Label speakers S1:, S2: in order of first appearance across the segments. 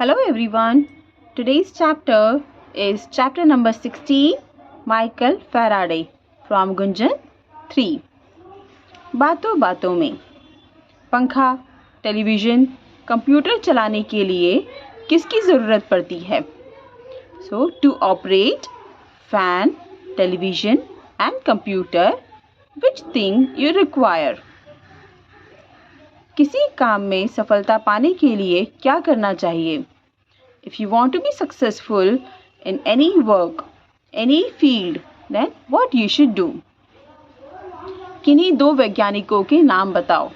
S1: Hello everyone. Today's chapter is chapter number 16, Michael Faraday from Gunjan 3. बातों बातों में पंखा, टेलीविज़न, कंप्यूटर चलाने के लिए किसकी ज़रूरत पड़ती है? So to operate fan, television and computer, which thing you require? किसी काम में सफलता पाने के लिए क्या करना चाहिए? If you want to be successful in any work, any field, then what you should do? किन्हीं दो वैज्ञानिकों के नाम बताओ.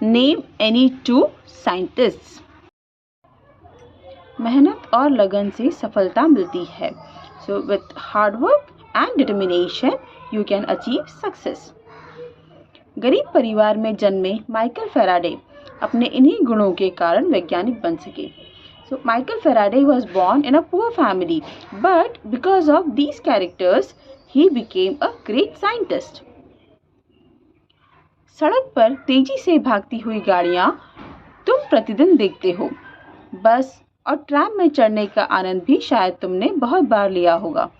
S1: Name any two scientists. मेहनत और लगन से सफलता मिलती है. So with hard work and determination, you can achieve success. गरीब परिवार में जन्मे माइकल फैराडे अपने इन्हीं गुणों के कारण वैज्ञानिक बन सके. So Michael Faraday was born in a poor family, but because of these characters, he became a great scientist. सड़क पर तेजी से भागती हुई गाड़ियाँ तुम प्रतिदिन देखते हो. बस और ट्रैम में चढ़ने का आनंद भी शायद तुमने बहुत बार लिया होगा.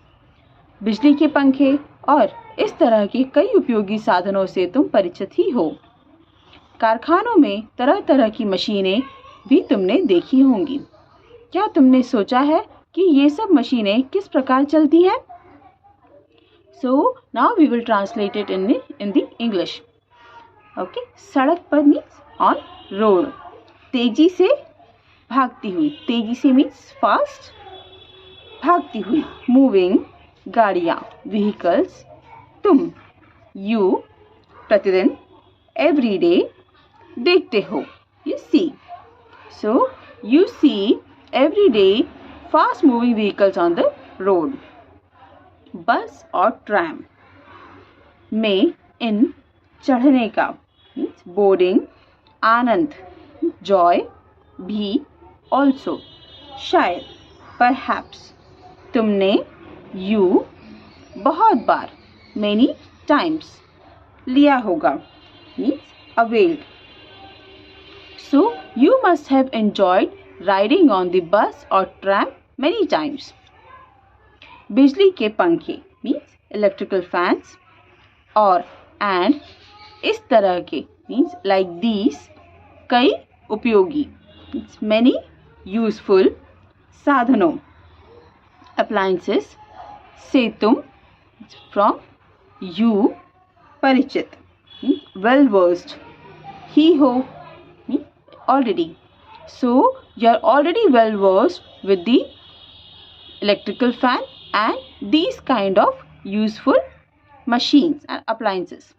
S1: बिजली के पंखे और इस तरह के कई उपयोगी साधनों से तुम परिचित ही हो. कारखानों में तरह तरह की मशीनें भी तुमने देखी होंगी. क्या तुमने सोचा है कि ये सब मशीनें किस प्रकार चलती हैं? So now we will translate it in the English. Okay, सड़क पर means on road. तेजी से भागती हुई. तेजी से means fast. भागती हुई moving. गाड़ियाँ vehicles. तुम you प्रतिदिन every day देखते हो. You see. So you see every day fast moving vehicles on the road. बस और ट्रैम में इन चढ़ने का means boarding. आनंद joy भी also शायद perhaps तुमने you बहुत बार many times लिया होगा means availed. So you must have enjoyed riding on the bus or tram many times. बिजली के पंखे means electrical fans और and इस तरह के means like these कई उपयोगी means many useful साधनों appliances से तुम from you परिचित well versed ही हो already. So you are already well versed with the electrical fan and these kind of useful machines and appliances.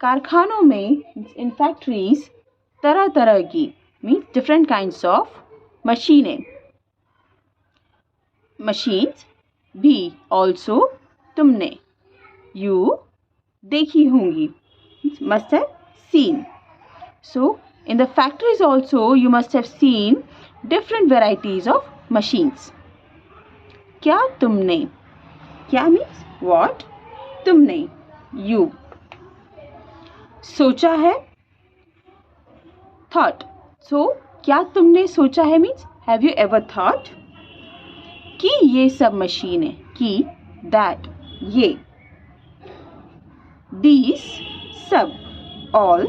S1: कारखानों में in factories तरह तरह की means different kinds of machines भी also तुमने you देखी होंगी must have seen. So in the factories also you must have seen different varieties of machines. क्या तुमने क्या means what तुमने you सोचा है thought. So क्या तुमने सोचा है means have you ever thought कि ये सब मशीनें कि that ये these सब all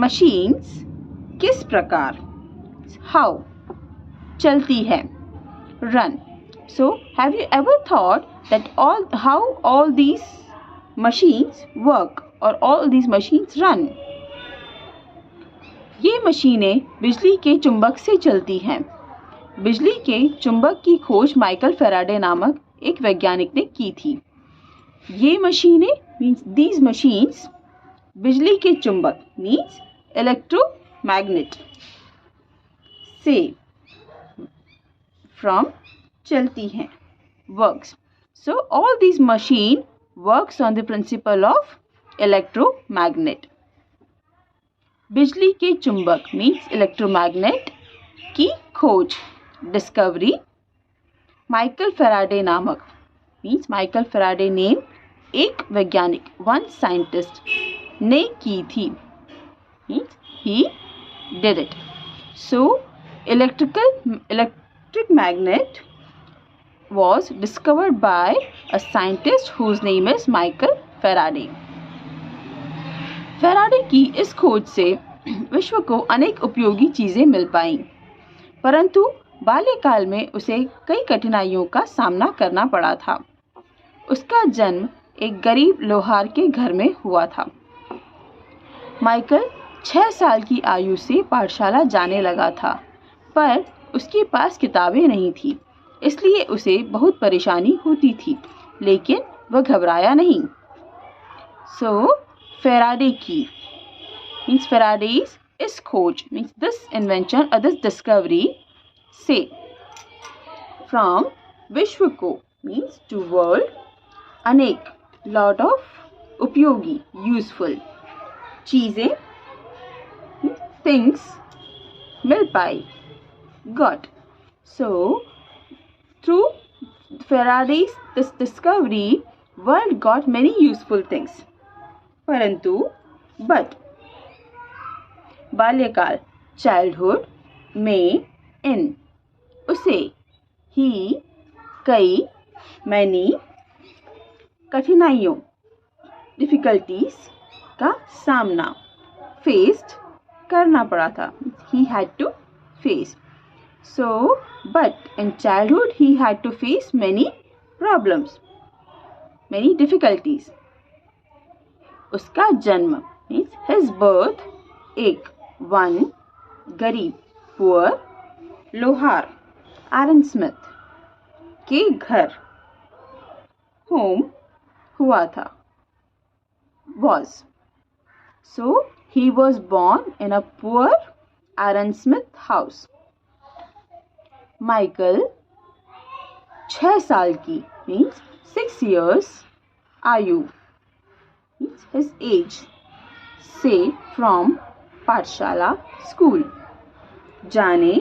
S1: machines किस प्रकार how चलती है run. So have you ever thought that how all these machines work or all these machines run? ये मशीनें बिजली के चुंबक से चलती हैं. बिजली के चुंबक की खोज माइकल फैराडे नामक एक वैज्ञानिक ने की थी. ये मशीनें means these machines बिजली के चुंबक means electromagnet से from चलती हैं works. So all these machine works on the principle of electromagnet. बिजली के चुंबक means electromagnet की खोज discovery माइकल फैराडे नामक means माइकल फैराडे नेम एक वैज्ञानिक one scientist ने की थी. He did it. So electric magnet was discovered by a scientist whose name is Michael Faraday. Faraday की इस खोज से विश्व को अनेक उपयोगी चीजें मिल पाईं, परंतु बाल्यकाल में उसे कई कठिनाइयों का सामना करना पड़ा था। उसका जन्म एक गरीब लोहार के घर में हुआ था। माइकल 6 साल की आयु से पाठशाला जाने लगा था, पर उसके पास किताबें नहीं थी, इसलिए उसे बहुत परेशानी होती थी, लेकिन वह घबराया नहीं। So Faraday key means Faraday's इस खोज means this invention or this discovery से from विश्व को means to world अनेक lot of उपयोगी useful चीजें things mill pi got. So through Faraday's this discovery world got many useful things. परंतु but बाल्यकाल childhood में in उसे ही कई many कठिनाइयों difficulties का सामना faced करना पड़ा था. He had to face. So but in childhood he had to face many problems, many difficulties. उसका जन्म means his birth एक गरीब poor लोहार आयरन स्मिथ के घर home हुआ था was. So he was born in a poor iron smith house. Michael 6 साल की means 6 years आयु means his age से from पाठशाला स्कूल जाने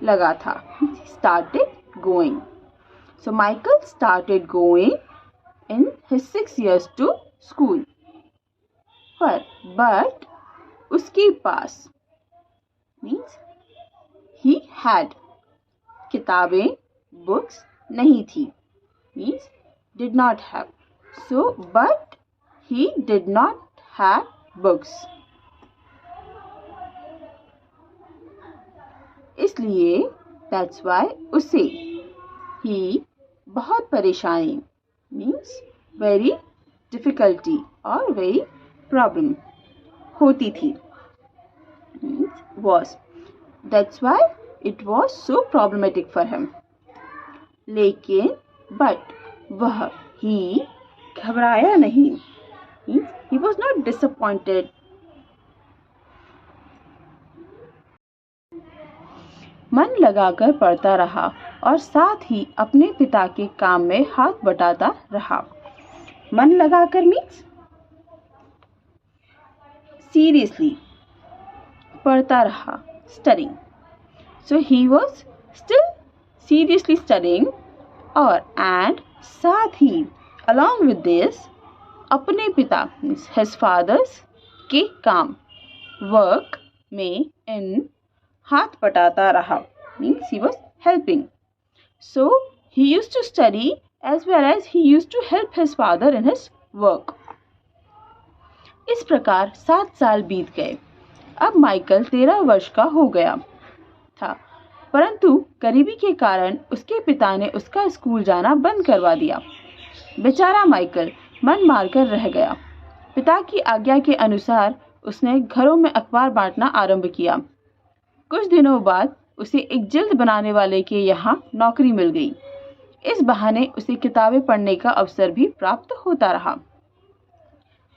S1: लगा था. Started going. So Michael started going in his 6 years to school. But उसके पास means he had किताबें books नहीं थी means did not have. So but he did not have books. इसलिए that's why उसे ही बहुत परेशानी means very difficulty और very problem होती थी means was. That's why it was so problematic for him. लेकिन but वह ही घबराया नहीं means he was not disappointed. मन लगाकर पढ़ता रहा और साथ ही अपने पिता के काम में हाथ बटाता रहा. मन लगाकर मीन्स seriously पढ़ता रहा studying. So he was still seriously studying और and साथ ही along with this अपने पिता means his fathers के काम work में in हाथ पटाता रहा means he was helping. So he used to study as well as he used to help his father in his work. इस प्रकार 7 साल बीत गए. अब माइकल 13 वर्ष का हो गया था, परंतु गरीबी के कारण उसके पिता ने उसका स्कूल जाना बंद करवा दिया. बेचारा माइकल मन मारकर रह गया. पिता की आज्ञा के अनुसार उसने घरों में अखबार बांटना आरंभ किया. कुछ दिनों बाद उसे एक जिल्द बनाने वाले के यहाँ नौकरी मिल गई. इस बहाने उसे किताबें पढ़ने का अवसर भी प्राप्त होता रहा.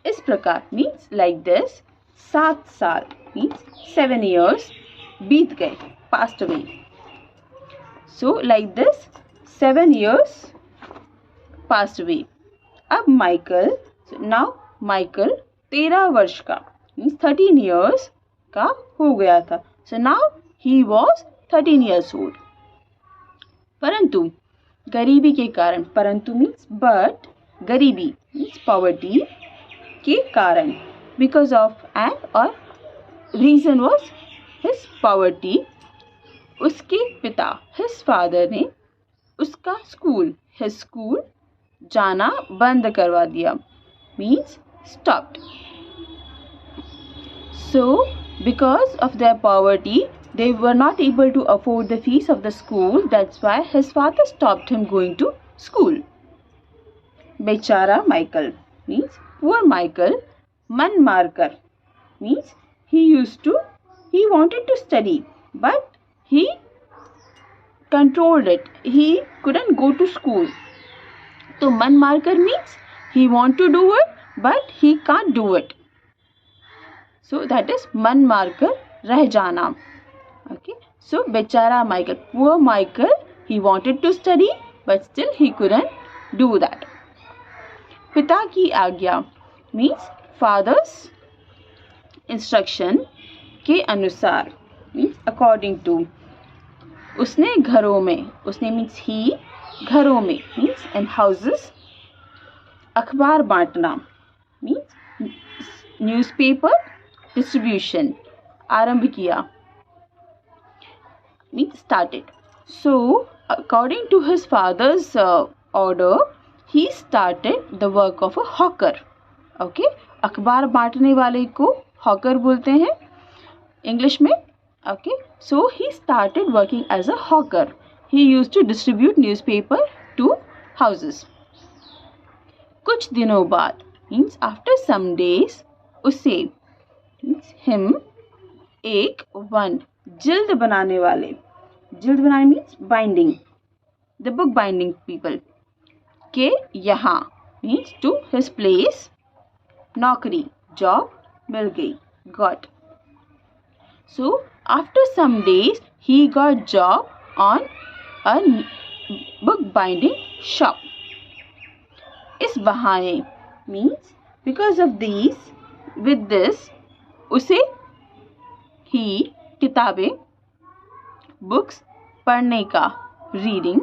S1: इस प्रकार मीन्स लाइक दिस 7 साल मीन्स 7 years बीत गए passed away. So like this 7 years passed away. अब माइकल now माइकल 13 वर्ष का मीन्स 13 years का हो गया था. So now he was 13 years old. परंतु गरीबी के कारण परंतु means but गरीबी means poverty के कारण because of and or reason was his poverty, उसके पिता his father ने उसका स्कूल his school जाना बंद करवा दिया, means stopped. So because of their poverty they were not able to afford the fees of the school. That's why his father stopped him going to school. बेचारा Michael means poor Michael. मन मारकर means he wanted to study but he controlled it. He couldn't go to school. तो मन मारकर means he want to do it but he can't do it. So that is मन मारकर रह जाना. Okay. So बेचारा Michael, poor Michael, he wanted to study but still he couldn't do that. पिता की आज्ञा means father's instruction के अनुसार means according to. उसने घरों में, उसने means he, घरों में means in houses. अखबार बांटना means newspaper distribution आरंभ किया means started. So according to his father's order he started the work of a hawker. Okay, अखबार बांटने वाले को hawker बोलते हैं इंग्लिश में. Okay, so he started working as a hawker. He used to distribute newspaper to houses. कुछ दिनों बाद means after some days उसे means him एक one जिल्द बनाने वाले, जिल्द बनाने means binding, the book binding people के यहाँ means to his place नौकरी job मिल गई got. So after some days he got job on a book binding shop. इस बहाने means because of these, with this उसे ही किताबें books पढ़ने का reading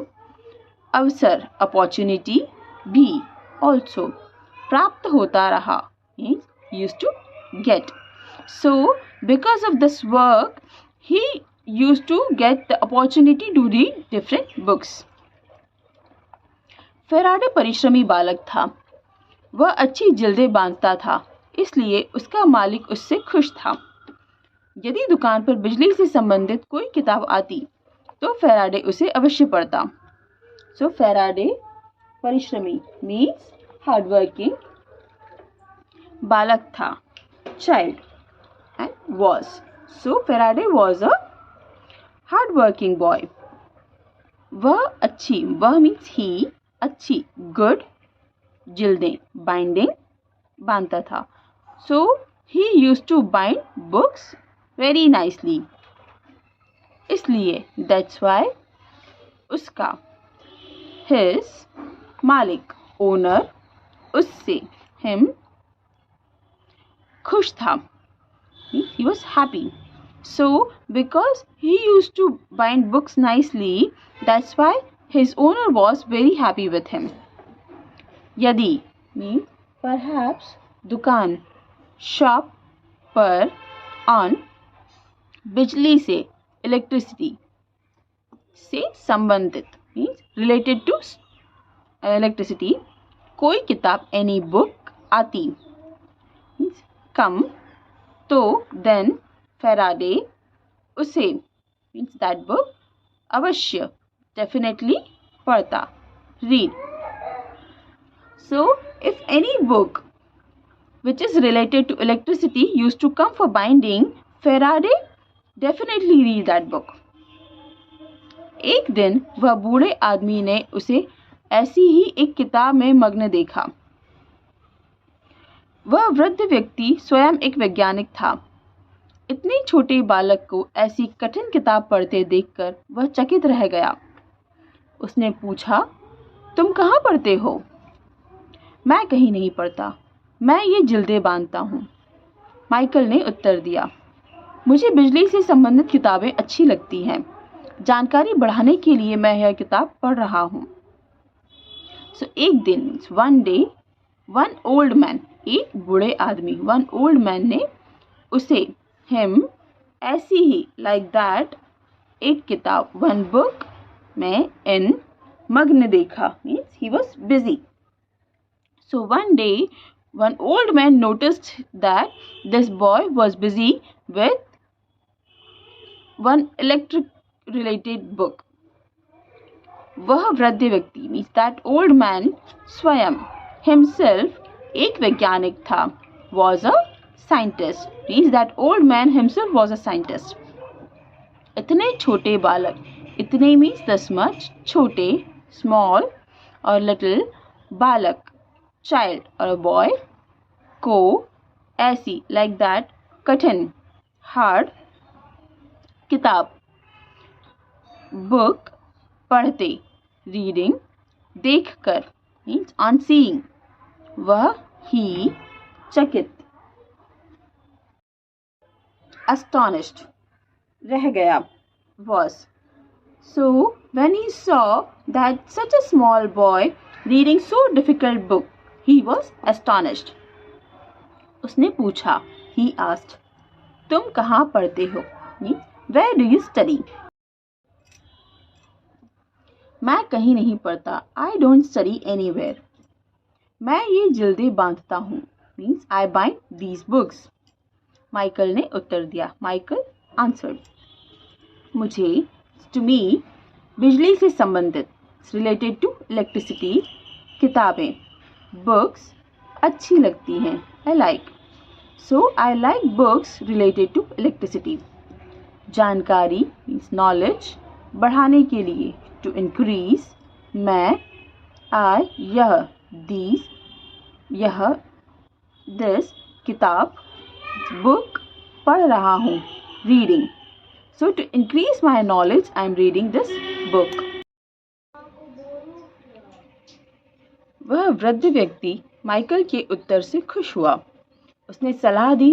S1: अवसर opportunity भी also प्राप्त होता रहा means used to get. So because of this work he used to get the opportunity to read different books. Faraday परिश्रमी बालक था. वह अच्छी जिल्दें बांधता था इसलिए उसका मालिक उससे खुश था. यदि दुकान पर बिजली से संबंधित कोई किताब आती तो फेराडे उसे अवश्य पढ़ता. सो फेराडे परिश्रमी मीन्स हार्डवर्किंग बालक था child and was. So Faraday was a hardworking boy. वह अच्छी, वह मीन्स ही, अच्छी गुड जिल्दें बाइंडिंग बांधता था. So he used to bind books very nicely. इसलिए दैट्स वाई उसका हिज मालिक ओनर उससे हिम खुश था. He was happy. So because he used to bind books nicely, that's why his owner was very happy with him. यदि means perhaps दुकान shop पर on बिजली से इलेक्ट्रिसिटी से संबंधित means related to electricity कोई किताब any book आती means come तो then Faraday उसे means that book अवश्य definitely पढ़ता read. So if any book which is related to electricity used to come for binding, Faraday definitely read that book. एक दिन वह बूढ़े आदमी ने उसे ऐसी ही एक किताब में मग्न देखा. वह वृद्ध व्यक्ति स्वयं एक वैज्ञानिक था. इतने छोटे बालक को ऐसी कठिन किताब पढ़ते देखकर वह चकित रह गया. उसने पूछा, तुम कहाँ पढ़ते हो? मैं कहीं नहीं पढ़ता, मैं ये जिल्दें बांधता हूँ. माइकल ने उत्तर दिया, मुझे बिजली से संबंधित किताबें अच्छी लगती हैं. जानकारी बढ़ाने के लिए मैं यह किताब पढ़ रहा हूँ. सो एक दिन one day one old man, एक बूढ़े आदमी, वन ओल्ड मैन ने उसे हिम ऐसी ही लाइक दैट एक किताब वन बुक में इन मग्न देखा means he was busy. So one day one old man noticed that this boy was busy with one electric related book. वह वृद्ध व्यक्ति मीन्स दैट ओल्ड मैन स्वयं हिमसेल्फ एक वैज्ञानिक था. Was a scientist means that old man himself was a scientist. इतने छोटे बालक, इतने मीन्स दिस मच, छोटे स्मॉल और लिटिल बालक चाइल्ड और बॉय को ऐसी लाइक दैट कठिन हार्ड किताब बुक पढ़ते रीडिंग देखकर मीन्स ऑन सीइंग वह ही चकित astonished रह गया was. So when he saw that such a small boy reading so difficult book he was astonished. उसने पूछा he asked तुम कहाँ पढ़ते हो means where do you study. मैं कहीं नहीं पढ़ता I don't study anywhere. मैं ये जिल्दें बांधता हूँ means I bind these books. Michael ने उत्तर दिया. माइकल आंसर्ड मुझे टू मी बिजली से संबंधित रिलेटेड टू इलेक्ट्रिसिटी किताबें बुक्स अच्छी लगती हैं. I like so I like books related to electricity. जानकारी मीन्स नॉलेज बढ़ाने के लिए टू इंक्रीज मैं आई यह दीज यह दिस किताब बुक पढ़ रहा हूँ reading. So to increase my knowledge I am reading this book. वह वृद्ध व्यक्ति माइकल के उत्तर से खुश हुआ. उसने सलाह दी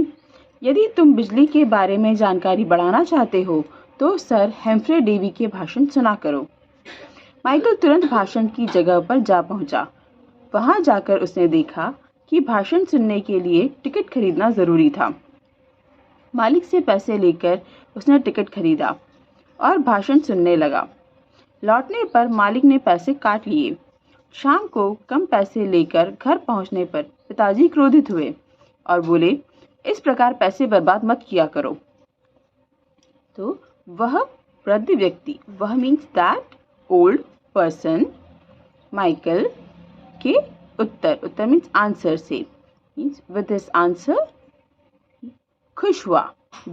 S1: यदि तुम बिजली के बारे में जानकारी बढ़ाना चाहते हो तो सर हेम्फ्रे डेवी के भाषण सुना करो. माइकल तुरंत भाषण की जगह पर जा पहुंचा. वहां जाकर उसने देखा कि भाषण सुनने के लिए टिकट खरीदना ज़रूरी था. मालिक से पैसे लेकर उसने टिकट खरीदा और भाषण सुनने लगा. लौटने पर मालिक ने पैसे काट लिए. शाम को कम पैसे लेकर घर पहुंचने पर पिताजी क्रोधित हुए और बोले इस प्रकार पैसे बर्बाद मत किया करो. तो वह वृद्ध व्यक्ति वह means that old person Michael के उत्तर मीन्स आंसर से मीन्स विद हिज आंसर खुश हुआ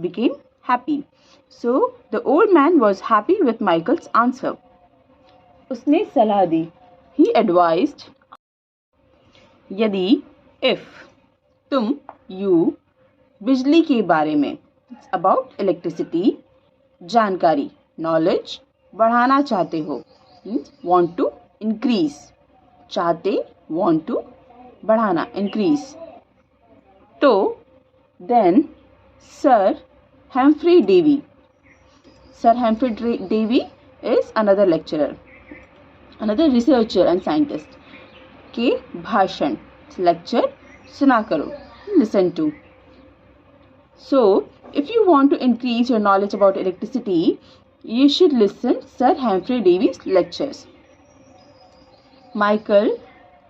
S1: became happy. So the old man was happy with Michael's answer. उसने सलाह दी he advised यदि if तुम you बिजली के बारे में about electricity जानकारी knowledge बढ़ाना चाहते हो means want to increase चाहते want to बढ़ाना increase तो then Sir Humphrey Davy. Sir Humphrey Davy is another lecturer, another researcher and scientist. के भाषण lecture सुना करो listen to. So if you want to increase your knowledge about electricity, you should listen Sir Humphrey Davy's lectures. Michael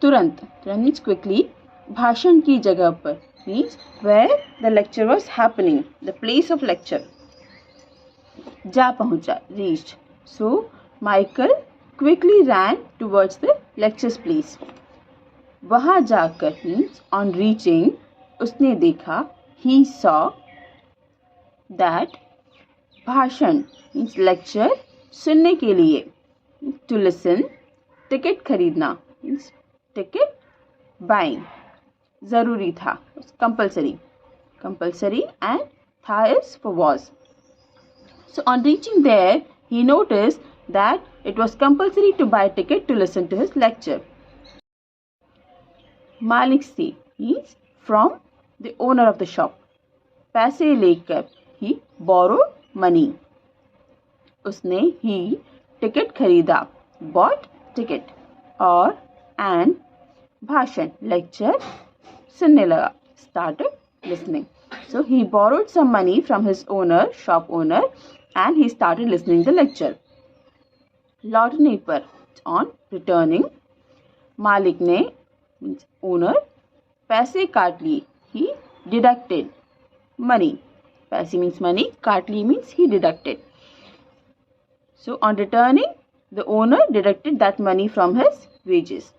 S1: तुरंत means quickly भाषण की जगह पर means where the lecture was happening, the place of lecture जा पहुंचा reached. So Michael quickly ran towards the lecture's place. वहां जाकर means on reaching उसने देखा he saw that भाषण means lecture सुनने के लिए to listen टिकट खरीदना means टिकट buying ज़रूरी था compulsory and tha is for was. So on reaching there he noticed that it was compulsory to buy ticket to listen to his lecture. मालिक से means from the owner of the shop. पैसे लेकर he borrowed money. उसने he ticket खरीदा bought ticket और and भाषण lecture सुनने लगा started listening. So he borrowed some money from his owner, shop owner, and he started listening the lecture. लौटने पर, on returning, मालिक ने means owner पैसे काट लिए. He deducted money. पैसे means money. काट लिए means he deducted. So on returning, the owner deducted that money from his wages.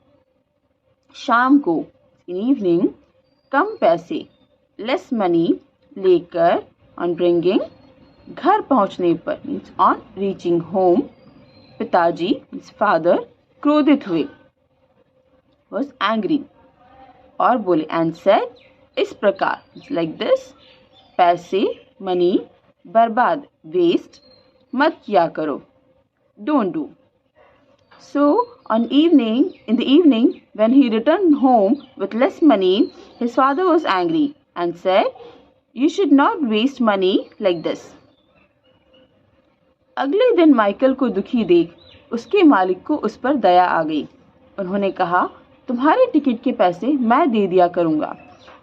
S1: शाम को, in evening, कम पैसे, less money लेकर, on bringing, घर पहुंचने पर means on reaching home, पिताजी means father क्रोधित हुए, was angry, और बोले and said, इस प्रकार means like this, पैसे money बर्बाद waste मत किया करो, don't do. So in the evening, when he returned home with less money, his father was angry and said, "You should not waste money like this." अगले दिन Michael को दुखी देख उसके मालिक को उस पर दया आ गई. उन्होंने कहा, तुम्हारे टिकट के पैसे मैं दे दिया करूँगा,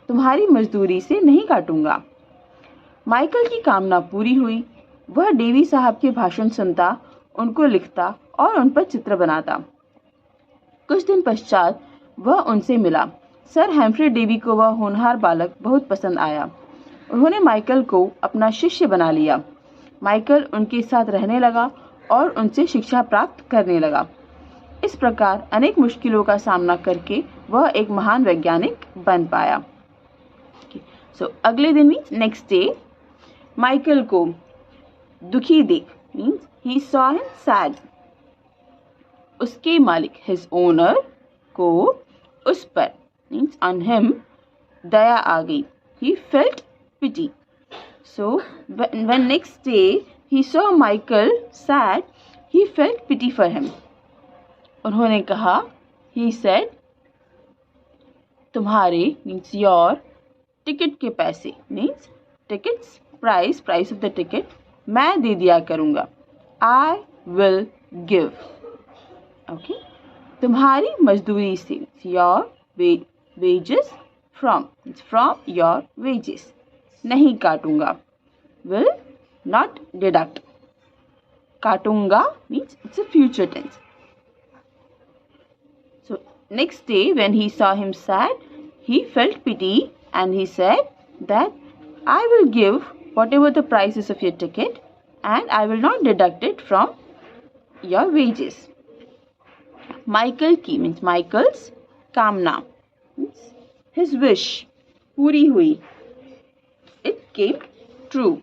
S1: तुम्हारी मजदूरी से नहीं काटूंगा. माइकल की कामना पूरी हुई. वह डेवी साहब के भाषण सुनता, उनको लिखता और उन पर चित्र बनाता. कुछ दिन पश्चात वह उनसे मिला. सर हेम्फ्रे डेवी को वह होनहार बालक बहुत पसंद आया. उन्होंने माइकल को अपना शिष्य बना लिया. माइकल उनके साथ रहने लगा और उनसे शिक्षा प्राप्त करने लगा. इस प्रकार अनेक मुश्किलों का सामना करके वह एक महान वैज्ञानिक बन पाया. सो अगले दिन मीन्स नेक्स्ट डे, माइकल को दुखी देख means he saw him sad. उसके मालिक his owner को उस पर means on him दया आ गई. He felt pity. So when next day he saw Michael sad, he felt pity for him. उन्होंने कहा, he said, तुम्हारे means your टिकट के पैसे means tickets price of the ticket मैं दे दिया करूँगा. I will give. Okay. तुम्हारी मजदूरी से your wages from your wages नहीं काटूंगा. Will not deduct. काटूंगा means it's a future tense. So next day when he saw him sad, he felt pity and he said that I will give whatever the price is of your ticket and I will not deduct it from your wages. Michael की means Michael's कामना means his wish पूरी हुई. It came true.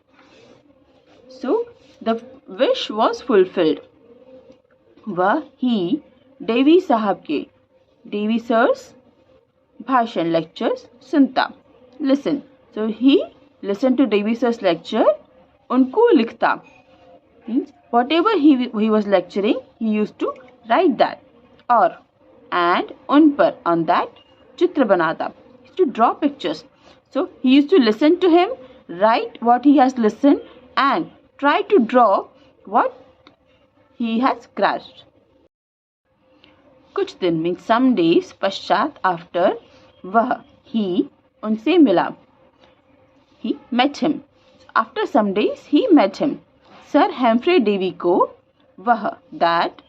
S1: So the wish was fulfilled. वह ही Davy साहब के Davy sirs भाषण lectures सुनता. Listen. So he listened to Davy sir's lecture. उनको लिखता means whatever he was lecturing, he used to write that. और and उन पर on that चित्र बनाता. He used to draw pictures. So he used to listen to him, write what he has listened and try to draw what he has grasped. कुछ दिन means some days पश्चात after वह he उनसे मिला. He met him. After some days he met him. Sir Humphry Davy को वह that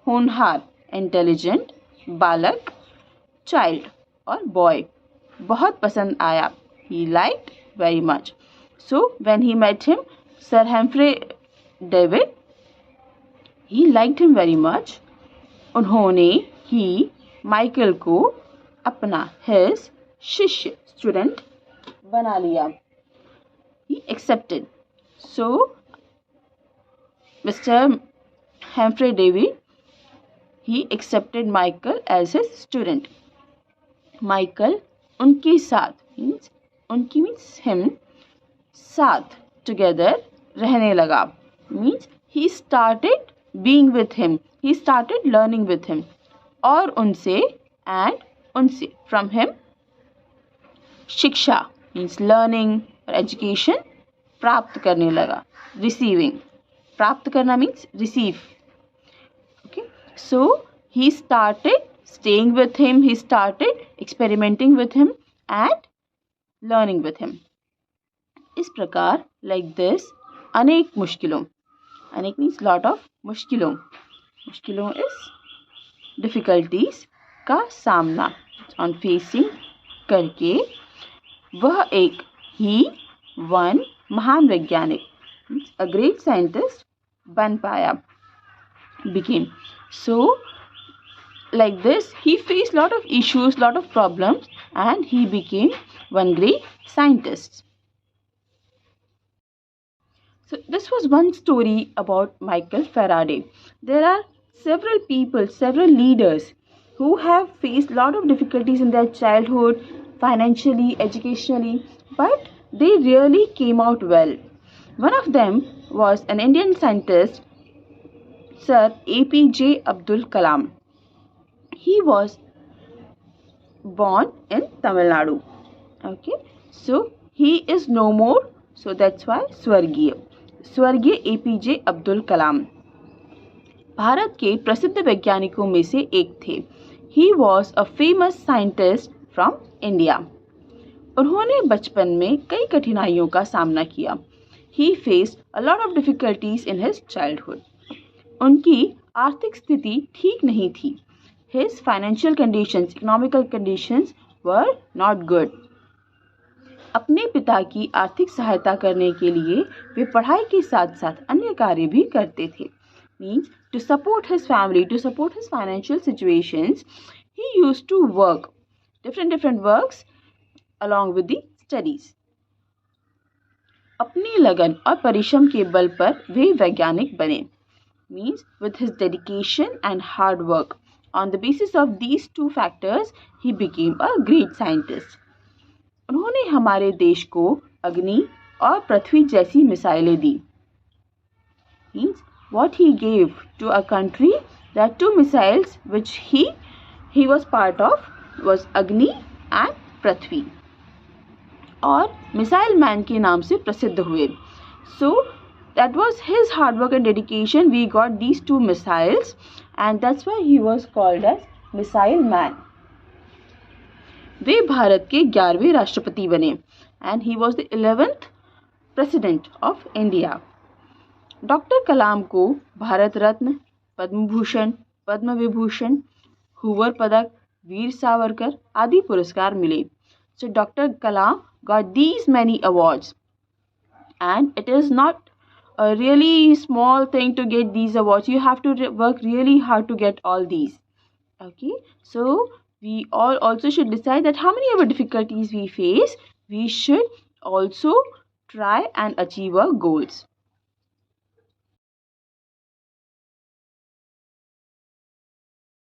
S1: होनहार intelligent बालक चाइल्ड और बॉय बहुत पसंद आया. He liked very much. So when he met him, Sir Humphrey David, he liked him very much. उन्होंने ही Michael को अपना his शिष्य स्टूडेंट बना लिया. He accepted. So Mr. Humphrey David, he accepted Michael as his student. Michael उनके साथ means उनकी means him साथ together रहने लगा. Means he started being with him. He started learning with him. और उनसे and उनसे from him शिक्षा means learning or education प्राप्त करने लगा. Receiving. प्राप्त करना means receive. Okay. So he started staying with him. He started experimenting with him and learning with him. इस प्रकार like this अनेक मुश्किलों, अनेक means lot of मुश्किलों, मुश्किलों is difficulties का सामना on facing करके वह एक ही वन महान वैज्ञानिक a great scientist बन पाया, became. So like this he faced lot of issues, lot of problems, and he became one great scientist. So this was one story about Michael Faraday. There are several people, several leaders who have faced lot of difficulties in their childhood, financially, educationally, but they really came out well. One of them was an Indian scientist, Sir APJ Abdul Kalam. He was born in Tamil Nadu. Okay, so he is no more, so that's why स्वर्गीय APJ Abdul Kalam Bharat के प्रसिद्ध वैज्ञानिकों में से एक थे. He was a famous scientist from India. उन्होंने बचपन में कई कठिनाइयों का सामना किया. He faced a lot of difficulties in his childhood. उनकी आर्थिक स्थिति ठीक नहीं थी. His financial conditions, economical conditions were not good. अपने पिता की आर्थिक सहायता करने के लिए वे पढ़ाई के साथ साथ अन्य कार्य भी करते थे. Means to support his family, to support his financial situations, he used to work different works along with the studies. अपनी लगन और परिश्रम के बल पर वे वैज्ञानिक बने. Means with his dedication and hard work. On the basis of these two factors, he became a great scientist. उन्होंने हमारे देश को अग्नि और पृथ्वी जैसी मिसाइलें दी. Means what he gave to a country, there are two missiles which he was part of was Agni and Prithvi, और missile man के नाम से प्रसिद्ध हुए. So that was his hard work and dedication. We got these two missiles, and that's why he was called as Missile Man. वे भारत के 11वें राष्ट्रपति बने. And he was the 11th president of India. Doctor Kalam को Bharat Ratna, Padma Bhushan, Padma Vibhushan, Hoover पदक, वीर सावरकर आदि पुरस्कार मिले. So Dr. Kalam got these many awards, and it is not a really small thing to get these awards. You have to work really hard to get all these. Okay, so we all also should decide that how many of the difficulties we face, we should also try and achieve our goals.